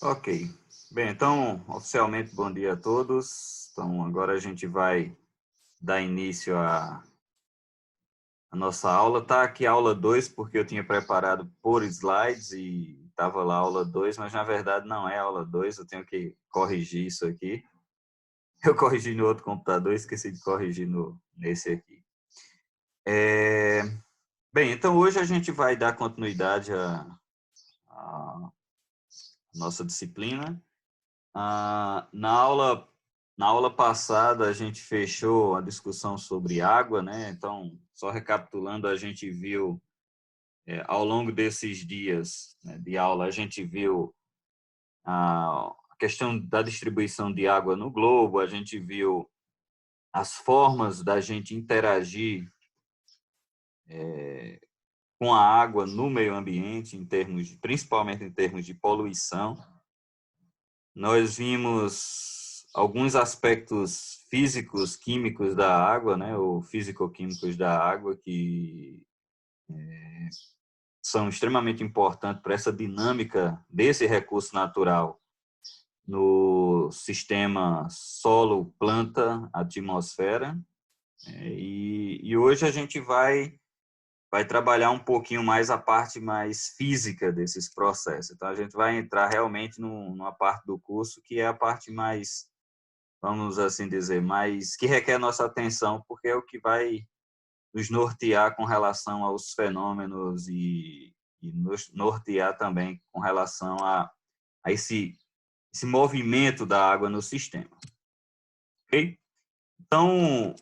Ok. Bem, então, oficialmente, bom dia a todos. Então, agora a gente vai dar início à nossa aula. Tá aqui a aula 2 porque eu tinha preparado por slides e estava lá a aula 2, mas na verdade não é a aula 2. Eu tenho que corrigir isso aqui. Eu corrigi no outro computador, esqueci de corrigir nesse aqui. Bem, então hoje a gente vai dar continuidade à nossa disciplina. Na aula passada, a gente fechou a discussão sobre água, né? Então, só recapitulando, a gente viu, ao longo desses dias, né, de aula, a gente viu a questão da distribuição de água no globo, a gente viu as formas da gente interagir com a água no meio ambiente, principalmente em termos de poluição. Nós vimos alguns aspectos físicos, químicos da água, né, ou físico-químicos da água, que são extremamente importantes para essa dinâmica desse recurso natural no sistema solo, planta, atmosfera. E hoje a gente vai trabalhar um pouquinho mais a parte mais física desses processos. Então, a gente vai entrar realmente numa parte do curso que é a parte mais, vamos assim dizer, mais que requer nossa atenção, porque é o que vai nos nortear com relação aos fenômenos e nos nortear também com relação a esse movimento da água no sistema. Ok? Então,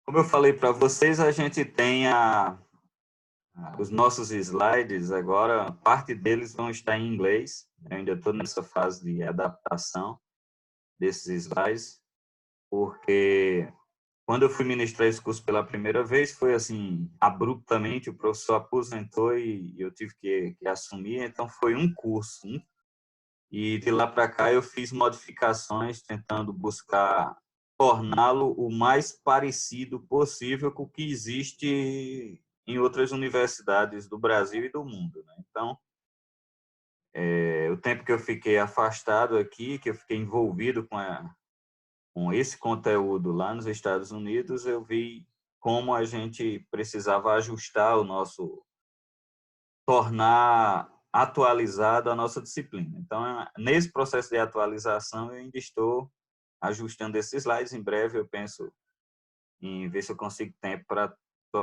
como eu falei para vocês, a gente tem os nossos slides agora, parte deles vão estar em inglês. Eu ainda estou nessa fase de adaptação desses slides, porque quando eu fui ministrar esse curso pela primeira vez, foi assim, abruptamente, o professor aposentou e eu tive que assumir, então foi um curso. E de lá para cá eu fiz modificações, tentando buscar torná-lo o mais parecido possível com o que existe em outras universidades do Brasil e do mundo, né? Então, o tempo que eu fiquei afastado aqui, que eu fiquei envolvido com esse conteúdo lá nos Estados Unidos, eu vi como a gente precisava ajustar tornar atualizado a nossa disciplina. Então, nesse processo de atualização, eu ainda estou ajustando esses slides. Em breve, eu penso em ver se eu consigo tempo para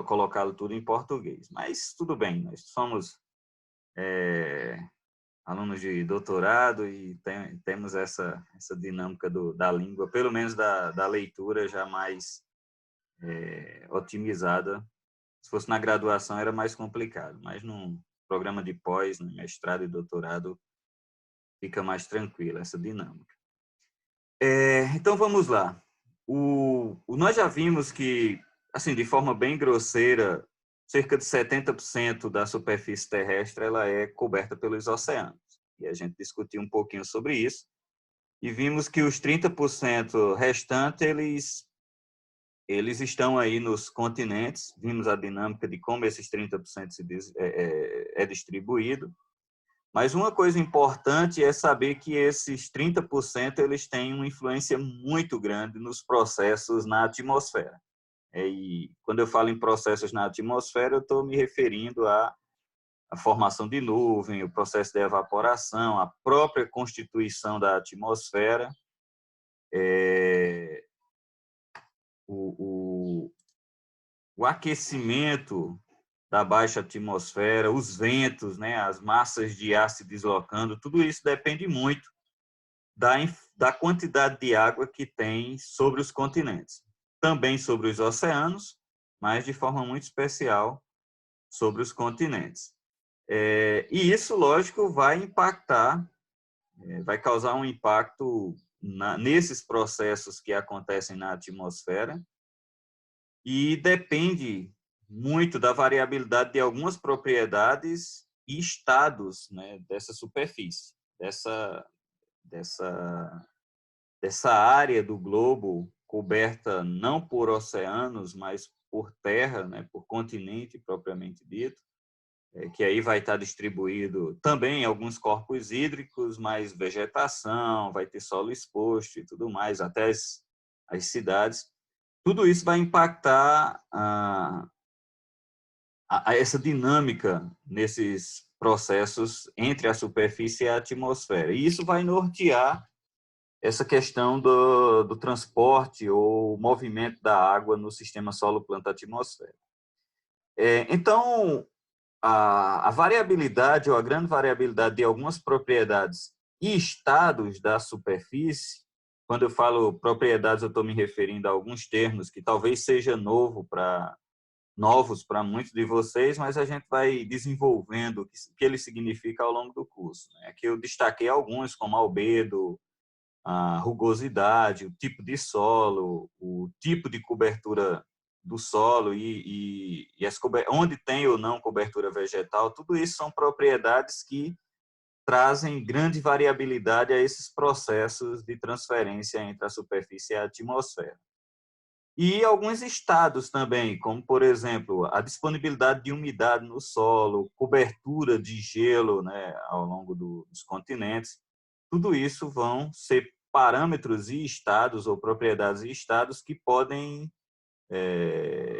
colocá-lo tudo em português. Mas tudo bem, nós somos alunos de doutorado e temos essa dinâmica da língua, pelo menos da leitura já mais otimizada. Se fosse na graduação era mais complicado, mas num programa de pós, no mestrado e doutorado, fica mais tranquila essa dinâmica. Então vamos lá. Nós já vimos que, assim, de forma bem grosseira, cerca de 70% da superfície terrestre ela é coberta pelos oceanos. E a gente discutiu um pouquinho sobre isso e vimos que os 30% restantes eles estão aí nos continentes. Vimos a dinâmica de como esses 30% é distribuído. Mas uma coisa importante é saber que esses 30% eles têm uma influência muito grande nos processos na atmosfera. E quando eu falo em processos na atmosfera, eu estou me referindo à formação de nuvem, o processo de evaporação, a própria constituição da atmosfera, o, o aquecimento da baixa atmosfera, os ventos, né, as massas de ar se deslocando, tudo isso depende muito da quantidade de água que tem sobre os continentes. Também sobre os oceanos, mas de forma muito especial sobre os continentes. E isso, lógico, vai impactar, vai causar um impacto nesses processos que acontecem na atmosfera e depende muito da variabilidade de algumas propriedades e estados, né, dessa superfície, dessa dessa área do globo coberta não por oceanos, mas por terra, né, por continente propriamente dito. que aí vai estar distribuído também em alguns corpos hídricos, mais vegetação, vai ter solo exposto e tudo mais, até as cidades. Tudo isso vai impactar essa dinâmica nesses processos entre a superfície e a atmosfera. E isso vai nortear essa questão do transporte ou movimento da água no sistema solo-planta-atmosfera. Então, a variabilidade ou a grande variabilidade de algumas propriedades e estados da superfície, quando eu falo propriedades, eu estou me referindo a alguns termos que talvez seja novos para muitos de vocês, mas a gente vai desenvolvendo o que ele significa ao longo do curso. Aqui eu destaquei alguns, como albedo, a rugosidade, o tipo de solo, o tipo de cobertura do solo e onde tem ou não cobertura vegetal, tudo isso são propriedades que trazem grande variabilidade a esses processos de transferência entre a superfície e a atmosfera. E alguns estados também, como, por exemplo, a disponibilidade de umidade no solo, cobertura de gelo, né, ao longo dos continentes, tudo isso vão ser parâmetros e estados, ou propriedades e estados, que podem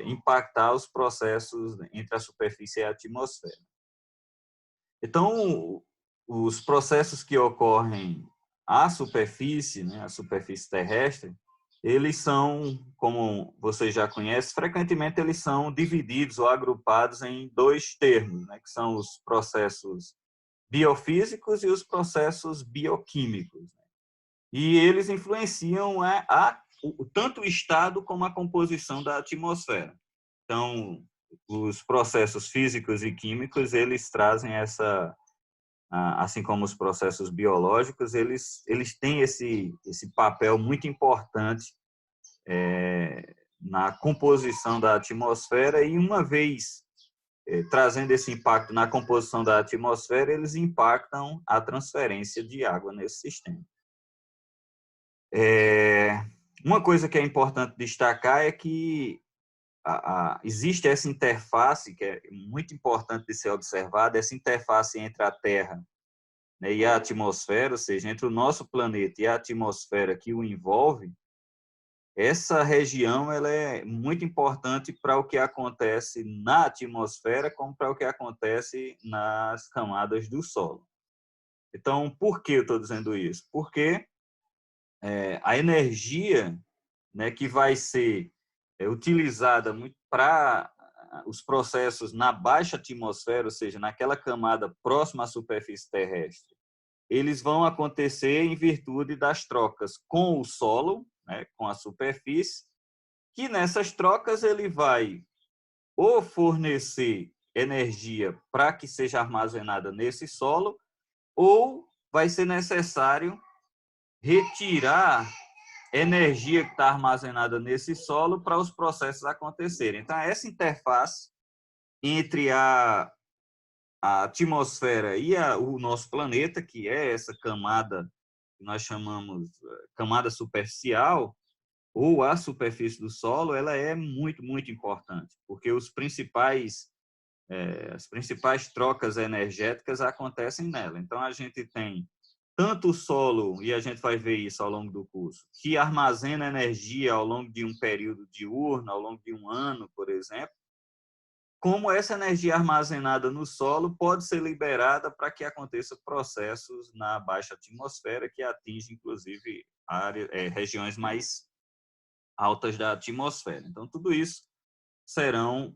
impactar os processos entre a superfície e a atmosfera. Então, os processos que ocorrem à superfície, né, a superfície terrestre, eles são, como você já conhece, frequentemente eles são divididos ou agrupados em dois termos, né, que são os processos biofísicos e os processos bioquímicos. E eles influenciam tanto o estado como a composição da atmosfera. Então, os processos físicos e químicos, eles trazem assim como os processos biológicos, eles têm esse papel muito importante na composição da atmosfera e, uma vez trazendo esse impacto na composição da atmosfera, eles impactam a transferência de água nesse sistema. Uma coisa que é importante destacar é que existe essa interface, que é muito importante de ser observada, essa interface entre a Terra, né, e a atmosfera, ou seja, entre o nosso planeta e a atmosfera que o envolve. Essa região ela é muito importante para o que acontece na atmosfera, como para o que acontece nas camadas do solo. Então, por que eu estou dizendo isso? Porque a energia, né, que vai ser utilizada muito para os processos na baixa atmosfera, ou seja, naquela camada próxima à superfície terrestre, eles vão acontecer em virtude das trocas com o solo, né, com a superfície, que nessas trocas ele vai ou fornecer energia para que seja armazenada nesse solo, ou vai ser necessário retirar energia que está armazenada nesse solo para os processos acontecerem. Então, essa interface entre a atmosfera e o nosso planeta, que é essa camada que nós chamamos camada superficial, ou a superfície do solo, ela é muito, muito importante, porque as principais trocas energéticas acontecem nela. Então, a gente tem tanto o solo, e a gente vai ver isso ao longo do curso, que armazena energia ao longo de um período diurno, ao longo de um ano, por exemplo, como essa energia armazenada no solo pode ser liberada para que aconteçam processos na baixa atmosfera que atingem, inclusive, regiões mais altas da atmosfera. Então, tudo isso serão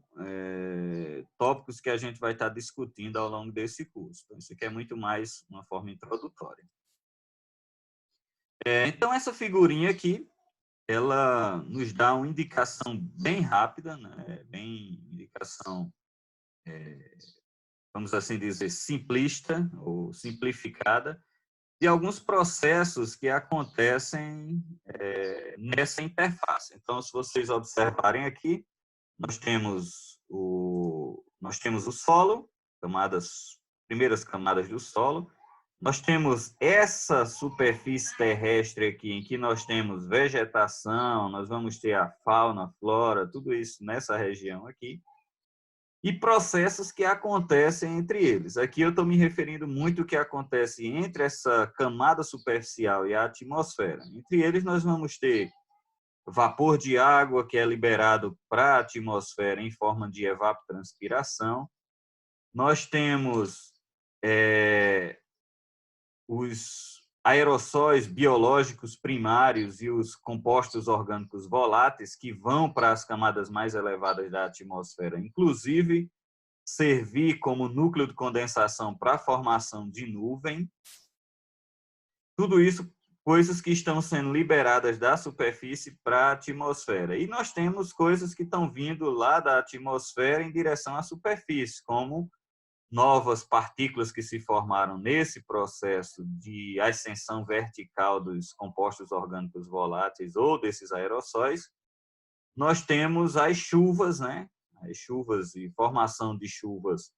tópicos que a gente vai estar discutindo ao longo desse curso. Então, isso aqui é muito mais uma forma introdutória. Então, essa figurinha aqui, ela nos dá uma indicação bem rápida, né? Bem indicação, vamos assim dizer, simplista ou simplificada, de alguns processos que acontecem nessa interface. Então, se vocês observarem aqui, nós temos o solo, primeiras camadas do solo. Nós temos essa superfície terrestre aqui, em que nós temos vegetação, nós vamos ter a fauna, a flora, tudo isso nessa região aqui. e processos que acontecem entre eles. Aqui eu estou me referindo muito ao que acontece entre essa camada superficial e a atmosfera. Entre eles, nós vamos ter vapor de água, que é liberado para a atmosfera em forma de evapotranspiração. Nós temos os aerossóis biológicos primários e os compostos orgânicos voláteis que vão para as camadas mais elevadas da atmosfera, inclusive servir como núcleo de condensação para a formação de nuvem. Tudo isso, coisas que estão sendo liberadas da superfície para a atmosfera. E nós temos coisas que estão vindo lá da atmosfera em direção à superfície, como novas partículas que se formaram nesse processo de ascensão vertical dos compostos orgânicos voláteis ou desses aerossóis. Nós temos as chuvas, né? As chuvas e formação de chuvas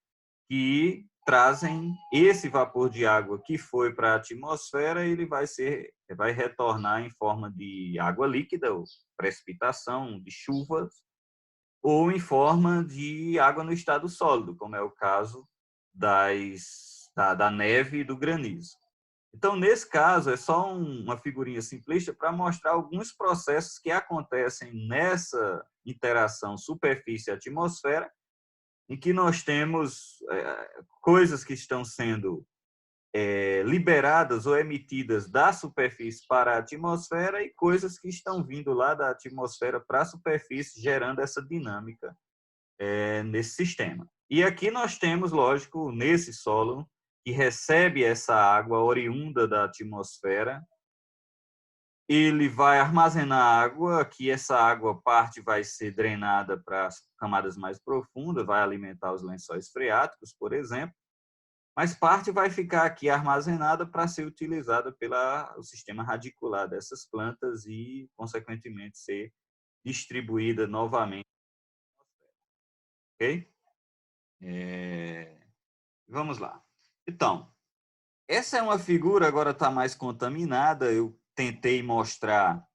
que trazem esse vapor de água que foi para a atmosfera, ele vai retornar em forma de água líquida, ou precipitação de chuvas, ou em forma de água no estado sólido, como é o caso da neve e do granizo. Então, nesse caso, é só uma figurinha simplista para mostrar alguns processos que acontecem nessa interação superfície-atmosfera, em que nós temos coisas que estão sendo liberadas ou emitidas da superfície para a atmosfera e coisas que estão vindo lá da atmosfera para a superfície, gerando essa dinâmica nesse sistema. E aqui nós temos, lógico, nesse solo, que recebe essa água oriunda da atmosfera, ele vai armazenar água, que essa água parte vai ser drenada para as camadas mais profundas, vai alimentar os lençóis freáticos, por exemplo, mas parte vai ficar aqui armazenada para ser utilizada pelo sistema radicular dessas plantas e, consequentemente, ser distribuída novamente. Ok? Vamos lá. Então, essa é uma figura, agora está mais contaminada. Eu tentei mostrar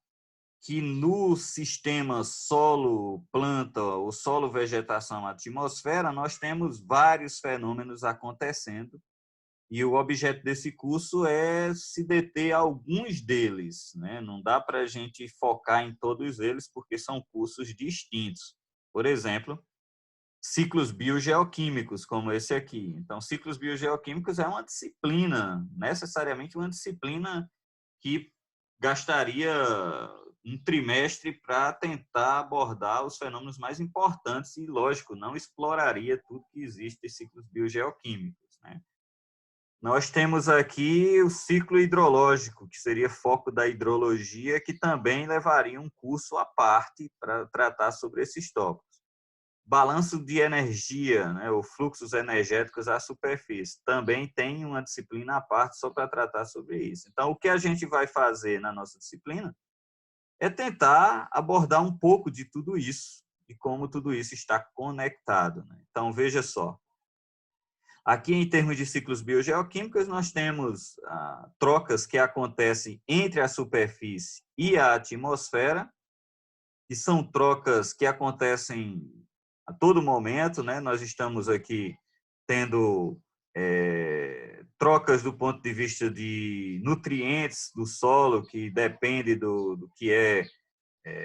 que no sistema solo-planta ou solo-vegetação-atmosfera, nós temos vários fenômenos acontecendo e o objeto desse curso é se deter a alguns deles, né? Não dá para a gente focar em todos eles porque são cursos distintos. Por exemplo, ciclos biogeoquímicos, como esse aqui. Então, ciclos biogeoquímicos é uma disciplina, necessariamente uma disciplina que gastaria um trimestre para tentar abordar os fenômenos mais importantes e, lógico, não exploraria tudo que existe em ciclos biogeoquímicos, né? Nós temos aqui o ciclo hidrológico, que seria foco da hidrologia, que também levaria um curso à parte para tratar sobre esses tópicos. Balanço de energia, né, ou fluxos energéticos à superfície, também tem uma disciplina à parte só para tratar sobre isso. Então, o que a gente vai fazer na nossa disciplina é tentar abordar um pouco de tudo isso e como tudo isso está conectado, né? Então, veja só. Aqui, em termos de ciclos biogeoquímicos, nós temos trocas que acontecem entre a superfície e a atmosfera, que são trocas que acontecem a todo momento, né? Nós estamos aqui tendo trocas do ponto de vista de nutrientes do solo, que depende do que é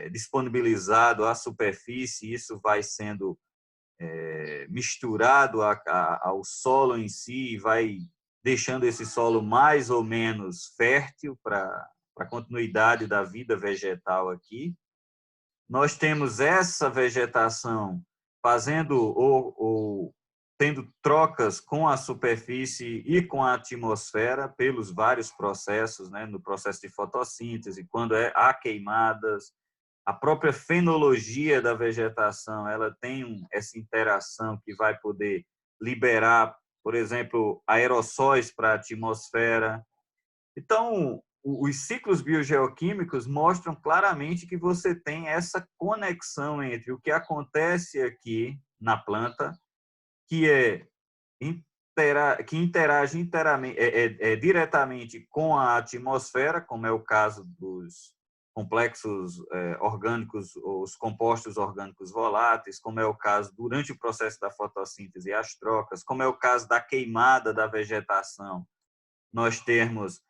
disponibilizado à superfície, isso vai sendo misturado ao solo em si, vai deixando esse solo mais ou menos fértil para a continuidade da vida vegetal aqui. Nós temos essa vegetação fazendo ou tendo trocas com a superfície e com a atmosfera pelos vários processos, né? No processo de fotossíntese, quando há queimadas, a própria fenologia da vegetação, ela tem essa interação que vai poder liberar, por exemplo, aerossóis para a atmosfera. Então, os ciclos biogeoquímicos mostram claramente que você tem essa conexão entre o que acontece aqui na planta, que que interage diretamente com a atmosfera, como é o caso complexos orgânicos, os compostos orgânicos voláteis, como é o caso durante o processo da fotossíntese, as trocas, como é o caso da queimada da vegetação, nós temos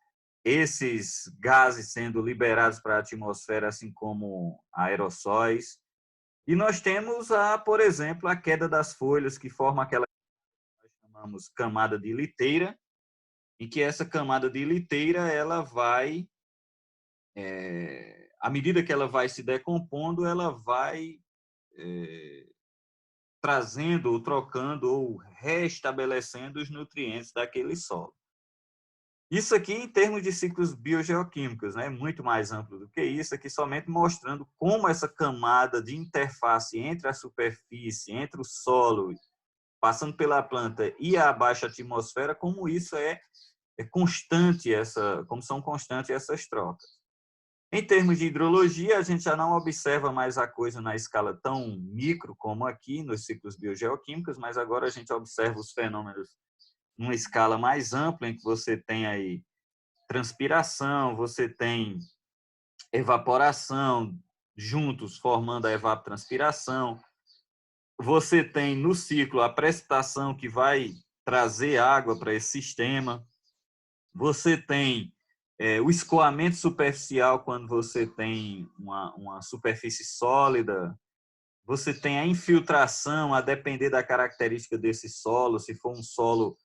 esses gases sendo liberados para a atmosfera, assim como aerossóis. E nós temos, por exemplo, a queda das folhas, que forma aquela que nós chamamos camada de liteira, e que essa camada de liteira, ela vai, à medida que ela vai se decompondo, ela vai trazendo, ou trocando, ou restabelecendo os nutrientes daquele solo. Isso aqui em termos de ciclos biogeoquímicos, né? Muito mais amplo do que isso, aqui somente mostrando como essa camada de interface entre a superfície, entre o solo, passando pela planta e a baixa atmosfera, como isso é constante, como são constantes essas trocas. Em termos de hidrologia, a gente já não observa mais a coisa na escala tão micro como aqui nos ciclos biogeoquímicos, mas agora a gente observa os fenômenos numa escala mais ampla, em que você tem aí transpiração, você tem evaporação juntos formando a evapotranspiração, você tem no ciclo a precipitação que vai trazer água para esse sistema, você tem o escoamento superficial quando você tem uma superfície sólida, você tem a infiltração, a depender da característica desse solo, se for um solo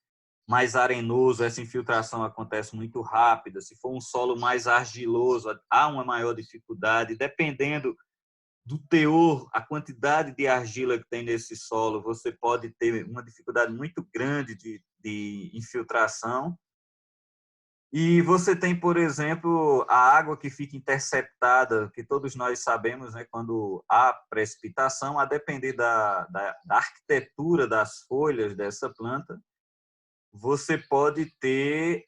mais arenoso, essa infiltração acontece muito rápida. Se for um solo mais argiloso, há uma maior dificuldade. Dependendo do teor, a quantidade de argila que tem nesse solo, você pode ter uma dificuldade muito grande de infiltração. E você tem, por exemplo, a água que fica interceptada, que todos nós sabemos, né, quando há precipitação, a depender da arquitetura das folhas dessa planta, você pode ter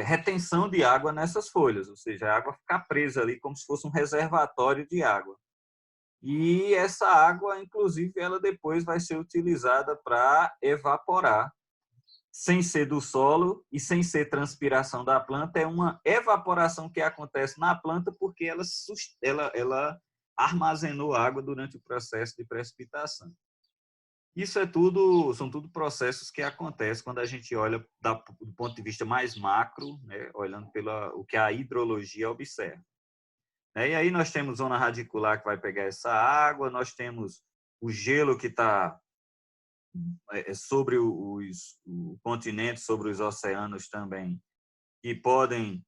retenção de água nessas folhas, ou seja, a água ficar presa ali como se fosse um reservatório de água. E essa água, inclusive, ela depois vai ser utilizada para evaporar, sem ser do solo e sem ser transpiração da planta, é uma evaporação que acontece na planta porque ela armazenou água durante o processo de precipitação. Isso são tudo processos que acontecem quando a gente olha do ponto de vista mais macro, né, olhando o que a hidrologia observa. E aí nós temos zona radicular que vai pegar essa água, nós temos o gelo que está sobre o continente, sobre os oceanos também, que podem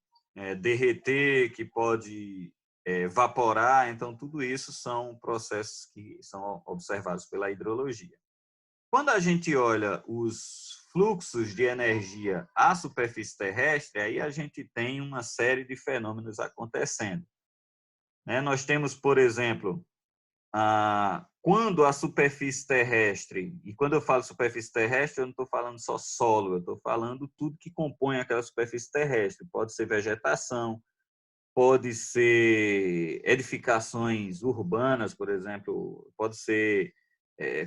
derreter, que pode evaporar. Então, tudo isso são processos que são observados pela hidrologia. Quando a gente olha os fluxos de energia à superfície terrestre, aí a gente tem uma série de fenômenos acontecendo. Nós temos, por exemplo, quando a superfície terrestre, e quando eu falo superfície terrestre, eu não estou falando só solo, eu estou falando tudo que compõe aquela superfície terrestre. Pode ser vegetação, pode ser edificações urbanas, por exemplo, pode ser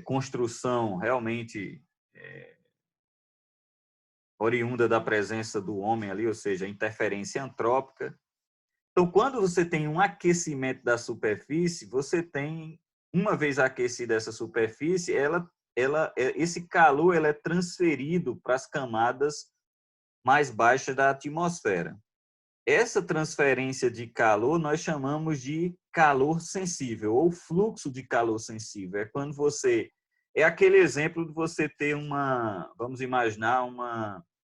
construção realmente oriunda da presença do homem ali, ou seja, interferência antrópica. Então, quando você tem um aquecimento da superfície, você tem, uma vez aquecida essa superfície, esse calor é transferido para as camadas mais baixas da atmosfera. Essa transferência de calor nós chamamos de calor sensível ou fluxo de calor sensível. É quando é aquele exemplo de você ter vamos imaginar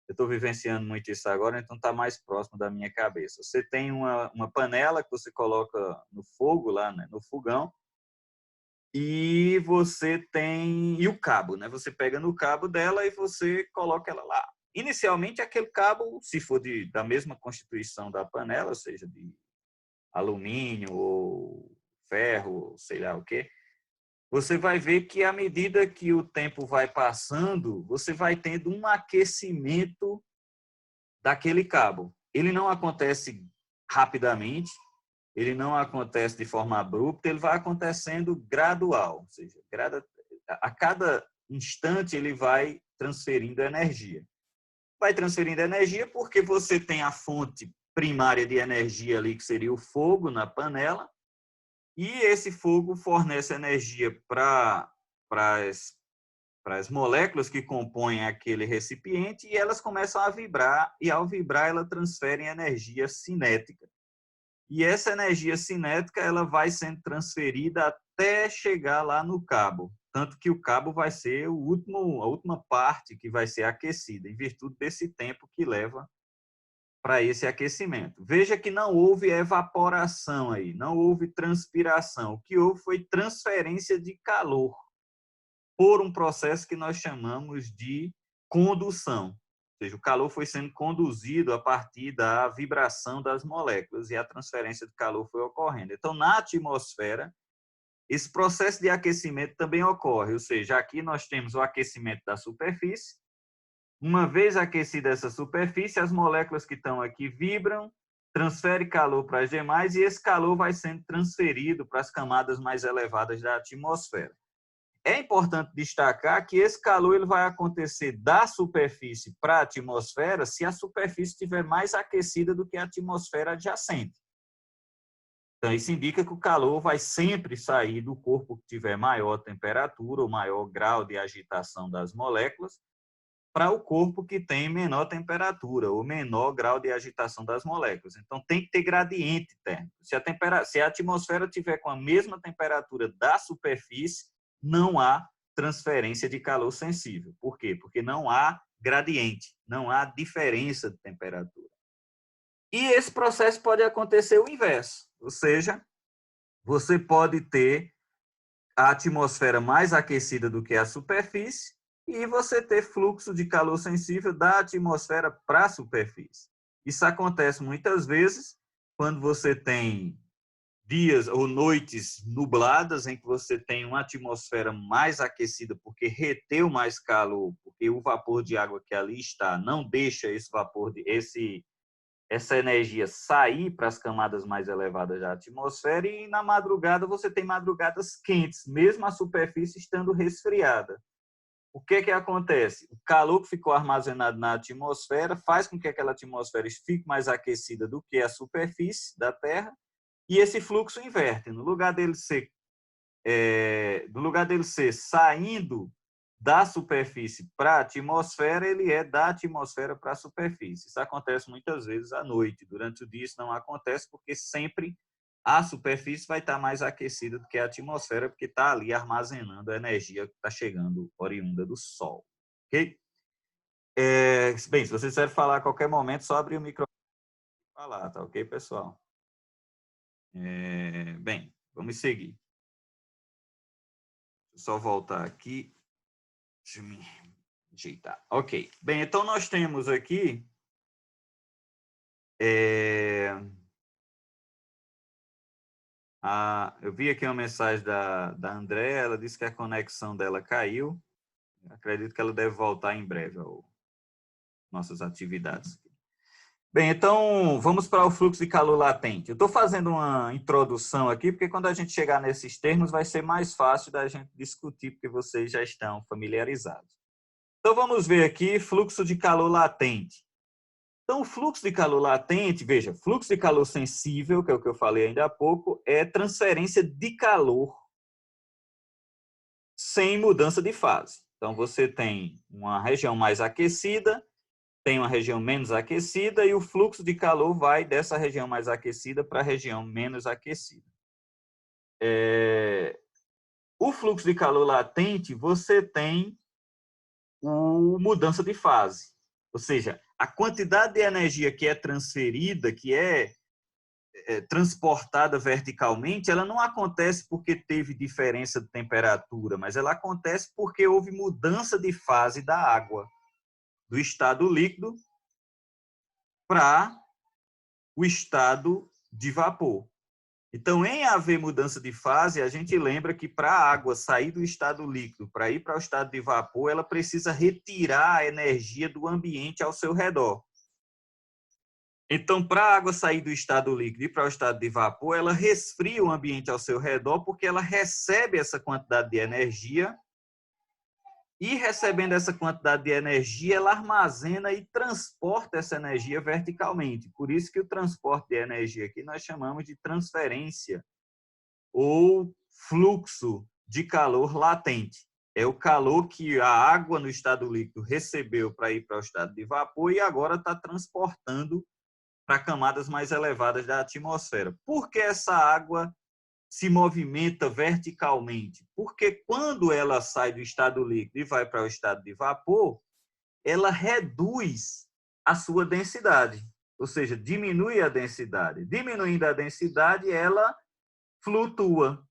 eu estou vivenciando muito isso agora, então está mais próximo da minha cabeça. Você tem uma panela que você coloca no fogo, lá, né, no fogão, e você tem o cabo, né? Você pega no cabo dela e você coloca ela lá. Inicialmente, aquele cabo, se for da mesma constituição da panela, ou seja, de alumínio ou ferro, sei lá o quê, você vai ver que à medida que o tempo vai passando, você vai tendo um aquecimento daquele cabo. Ele não acontece rapidamente, ele não acontece de forma abrupta, ele vai acontecendo gradual, ou seja, a cada instante ele vai transferindo energia. Vai transferindo energia porque você tem a fonte primária de energia ali, que seria o fogo na panela, e esse fogo fornece energia para as moléculas que compõem aquele recipiente e elas começam a vibrar, e ao vibrar ela transfere energia cinética. E essa energia cinética ela vai sendo transferida até chegar lá no cabo. Tanto que o cabo vai ser a última parte que vai ser aquecida, em virtude desse tempo que leva para esse aquecimento. Veja que não houve evaporação aí, não houve transpiração. O que houve foi transferência de calor por um processo que nós chamamos de condução. Ou seja, o calor foi sendo conduzido a partir da vibração das moléculas e a transferência de calor foi ocorrendo. Então, na atmosfera, esse processo de aquecimento também ocorre, ou seja, aqui nós temos o aquecimento da superfície. Uma vez aquecida essa superfície, as moléculas que estão aqui vibram, transferem calor para as demais e esse calor vai sendo transferido para as camadas mais elevadas da atmosfera. É importante destacar que esse calor ele vai acontecer da superfície para a atmosfera se a superfície estiver mais aquecida do que a atmosfera adjacente. Então, isso indica que o calor vai sempre sair do corpo que tiver maior temperatura ou maior grau de agitação das moléculas para o corpo que tem menor temperatura ou menor grau de agitação das moléculas. Então, tem que ter gradiente térmico. Se a atmosfera tiver com a mesma temperatura da superfície, não há transferência de calor sensível. Por quê? Porque não há gradiente, não há diferença de temperatura. E esse processo pode acontecer o inverso, ou seja, você pode ter a atmosfera mais aquecida do que a superfície e você ter fluxo de calor sensível da atmosfera para a superfície. Isso acontece muitas vezes quando você tem dias ou noites nubladas em que você tem uma atmosfera mais aquecida porque reteu mais calor, porque o vapor de água que ali está não deixa essa energia sair para as camadas mais elevadas da atmosfera e na madrugada você tem madrugadas quentes, mesmo a superfície estando resfriada. O que acontece? O calor que ficou armazenado na atmosfera faz com que aquela atmosfera fique mais aquecida do que a superfície da Terra e esse fluxo inverte. No lugar dele ser saindo da superfície para a atmosfera, ele é da atmosfera para a superfície. Isso acontece muitas vezes à noite. Durante o dia isso não acontece porque sempre a superfície vai estar mais aquecida do que a atmosfera, porque está ali armazenando a energia que está chegando oriunda do Sol. Ok? Bem, se vocês quiserem falar a qualquer momento, só abrir o microfone e falar, tá ok, pessoal? Bem, vamos seguir. Só voltar aqui. Deixa eu me ajeitar. Ok. Bem, então nós temos aqui eu vi aqui uma mensagem da André, ela disse que a conexão dela caiu. Acredito que ela deve voltar em breve às nossas atividades. Bem, então vamos para o fluxo de calor latente. Eu estou fazendo uma introdução aqui, porque quando a gente chegar nesses termos vai ser mais fácil da gente discutir, porque vocês já estão familiarizados. Então vamos ver aqui fluxo de calor latente. Então, o fluxo de calor latente, veja, fluxo de calor sensível, que é o que eu falei ainda há pouco, é transferência de calor sem mudança de fase. Então, você tem uma região mais aquecida, tem uma região menos aquecida e o fluxo de calor vai dessa região mais aquecida para a região menos aquecida. O fluxo de calor latente, você tem mudança de fase. Ou seja, a quantidade de energia que é transferida, que é transportada verticalmente, ela não acontece porque teve diferença de temperatura, mas ela acontece porque houve mudança de fase da água, do estado líquido para o estado de vapor. Então, em haver mudança de fase, a gente lembra que para a água sair do estado líquido para ir para o estado de vapor, ela precisa retirar a energia do ambiente ao seu redor. Então, para a água sair do estado líquido e ir para o estado de vapor, ela resfria o ambiente ao seu redor porque ela recebe essa quantidade de energia E recebendo essa quantidade de energia, ela armazena e transporta essa energia verticalmente. Por isso que o transporte de energia aqui nós chamamos de transferência ou fluxo de calor latente. É o calor que a água no estado líquido recebeu para ir para o estado de vapor e agora está transportando para camadas mais elevadas da atmosfera. Por que essa água se movimenta verticalmente? Porque quando ela sai do estado líquido e vai para o estado de vapor, ela reduz a sua densidade, ou seja, diminui a densidade. Diminuindo a densidade, ela flutua.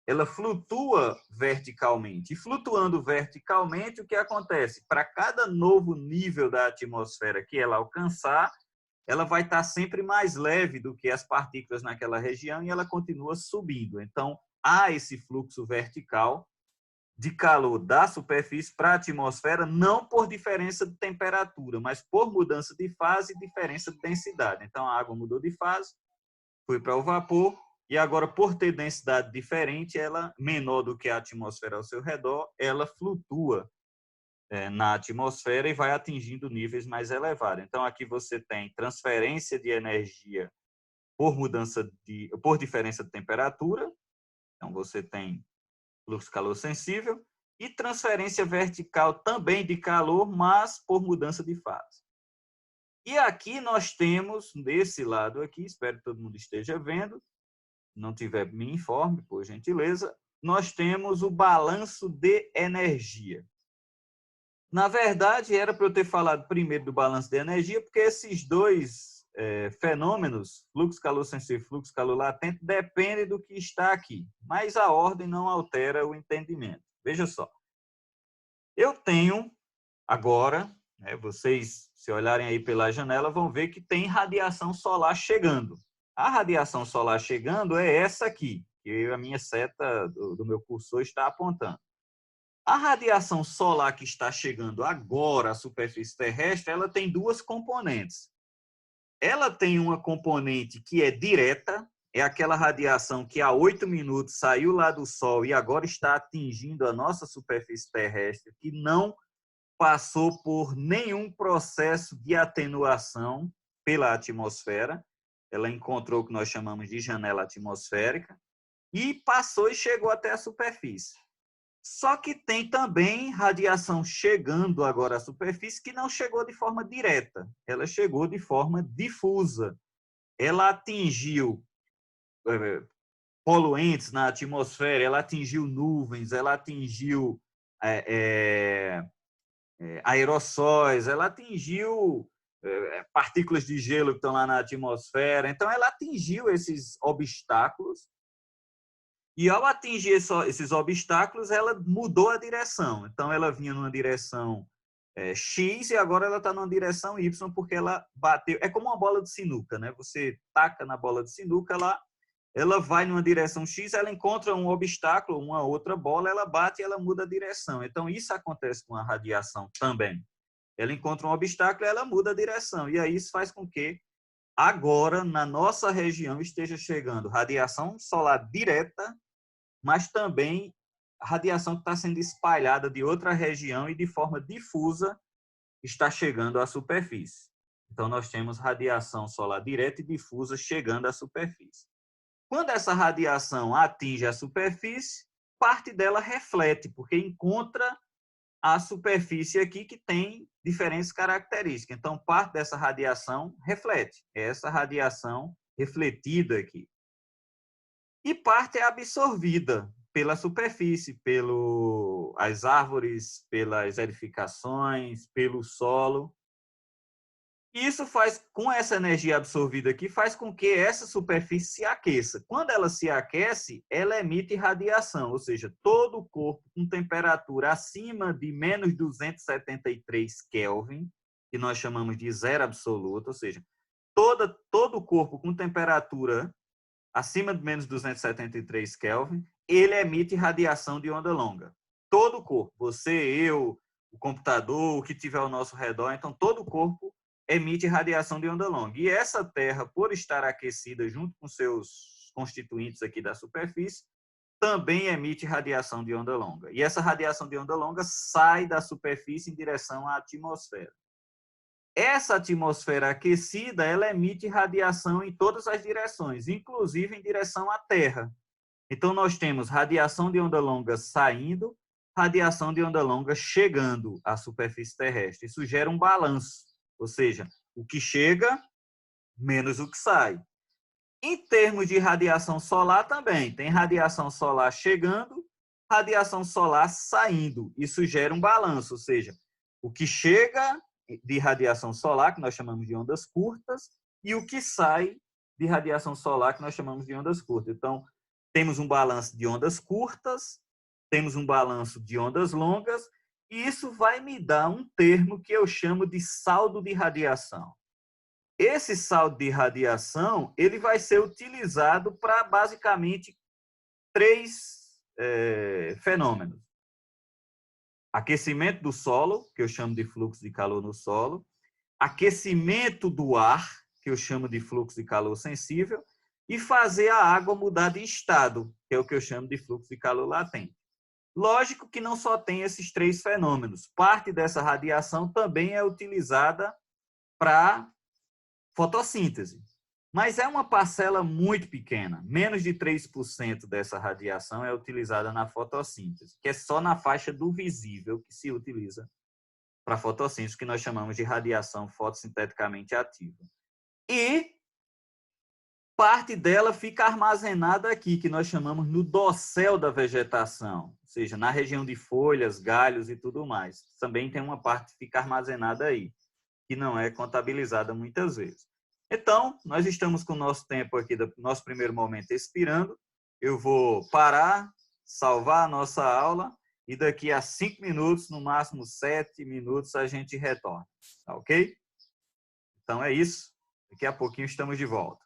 Ela flutua verticalmente. E flutuando verticalmente, o que acontece? Para cada novo nível da atmosfera que ela alcançar, ela vai estar sempre mais leve do que as partículas naquela região e ela continua subindo. Então, há esse fluxo vertical de calor da superfície para a atmosfera, não por diferença de temperatura, mas por mudança de fase e diferença de densidade. Então, a água mudou de fase, foi para o vapor, e agora, por ter densidade diferente, ela menor do que a atmosfera ao seu redor, ela flutua na atmosfera e vai atingindo níveis mais elevados. Então, aqui você tem transferência de energia por diferença de temperatura. Então, você tem fluxo calor sensível e transferência vertical também de calor, mas por mudança de fase. E aqui nós temos, desse lado aqui, espero que todo mundo esteja vendo, não tiver, me informe, por gentileza, nós temos o balanço de energia. Na verdade, era para eu ter falado primeiro do balanço de energia, porque esses dois fenômenos, fluxo calor sensível e fluxo calor latente, dependem do que está aqui, mas a ordem não altera o entendimento. Veja só, eu tenho agora, vocês, se olharem aí pela janela, vão ver que tem radiação solar chegando. A radiação solar chegando é essa aqui, que a minha seta do meu cursor está apontando. A radiação solar que está chegando agora à superfície terrestre, ela tem duas componentes. Ela tem uma componente que é direta, é aquela radiação que há 8 minutos saiu lá do Sol e agora está atingindo a nossa superfície terrestre, que não passou por nenhum processo de atenuação pela atmosfera. Ela encontrou o que nós chamamos de janela atmosférica e passou e chegou até a superfície. Só que tem também radiação chegando agora à superfície que não chegou de forma direta, ela chegou de forma difusa. Ela atingiu poluentes na atmosfera, ela atingiu nuvens, ela atingiu aerossóis, ela atingiu partículas de gelo que estão lá na atmosfera. Então, ela atingiu esses obstáculos e, ao atingir esses obstáculos, ela mudou a direção. Então, ela vinha numa direção X e agora ela está numa direção Y porque ela bateu. É como uma bola de sinuca, né? Você taca na bola de sinuca lá, ela vai numa direção X, ela encontra um obstáculo, uma outra bola, ela bate e ela muda a direção. Então, isso acontece com a radiação também. Ela encontra um obstáculo e ela muda a direção. E aí isso faz com que agora, na nossa região, esteja chegando radiação solar direta, mas também radiação que está sendo espalhada de outra região e de forma difusa está chegando à superfície. Então, nós temos radiação solar direta e difusa chegando à superfície. Quando essa radiação atinge a superfície, parte dela reflete, porque encontra a superfície aqui que tem diferentes características. Então, parte dessa radiação reflete. É essa radiação refletida aqui. E parte é absorvida pela superfície, pelas árvores, pelas edificações, pelo solo. E isso faz, com essa energia absorvida aqui, faz com que essa superfície se aqueça. Quando ela se aquece, ela emite radiação, ou seja, todo o corpo com temperatura acima de menos 273 Kelvin, que nós chamamos de zero absoluto, ou seja, todo o corpo com temperatura acima de menos 273 Kelvin, ele emite radiação de onda longa. Todo o corpo, você, eu, o computador, o que tiver ao nosso redor, então todo o corpo emite radiação de onda longa. E essa Terra, por estar aquecida junto com seus constituintes aqui da superfície, também emite radiação de onda longa. E essa radiação de onda longa sai da superfície em direção à atmosfera. Essa atmosfera aquecida, ela emite radiação em todas as direções, inclusive em direção à Terra. Então, nós temos radiação de onda longa saindo, radiação de onda longa chegando à superfície terrestre. Isso gera um balanço, ou seja, o que chega menos o que sai. Em termos de radiação solar também, tem radiação solar chegando, radiação solar saindo. Isso gera um balanço, ou seja, o que chega de radiação solar, que nós chamamos de ondas curtas, e o que sai de radiação solar, que nós chamamos de ondas curtas. Então, temos um balanço de ondas curtas, temos um balanço de ondas longas, e isso vai me dar um termo que eu chamo de saldo de radiação. Esse saldo de radiação, ele vai ser utilizado para basicamente três fenômenos. Aquecimento do solo, que eu chamo de fluxo de calor no solo, aquecimento do ar, que eu chamo de fluxo de calor sensível, e fazer a água mudar de estado, que é o que eu chamo de fluxo de calor latente. Lógico que não só tem esses três fenômenos. Parte dessa radiação também é utilizada para fotossíntese. Mas é uma parcela muito pequena. Menos de 3% dessa radiação é utilizada na fotossíntese, que é só na faixa do visível que se utiliza para fotossíntese, que nós chamamos de radiação fotossinteticamente ativa. E parte dela fica armazenada aqui, que nós chamamos no dossel da vegetação, ou seja, na região de folhas, galhos e tudo mais. Também tem uma parte que fica armazenada aí, que não é contabilizada muitas vezes. Então, nós estamos com o nosso tempo aqui, do nosso primeiro momento expirando. Eu vou parar, salvar a nossa aula e daqui a 5 minutos, no máximo 7 minutos, a gente retorna. Tá ok? Então é isso. Daqui a pouquinho estamos de volta.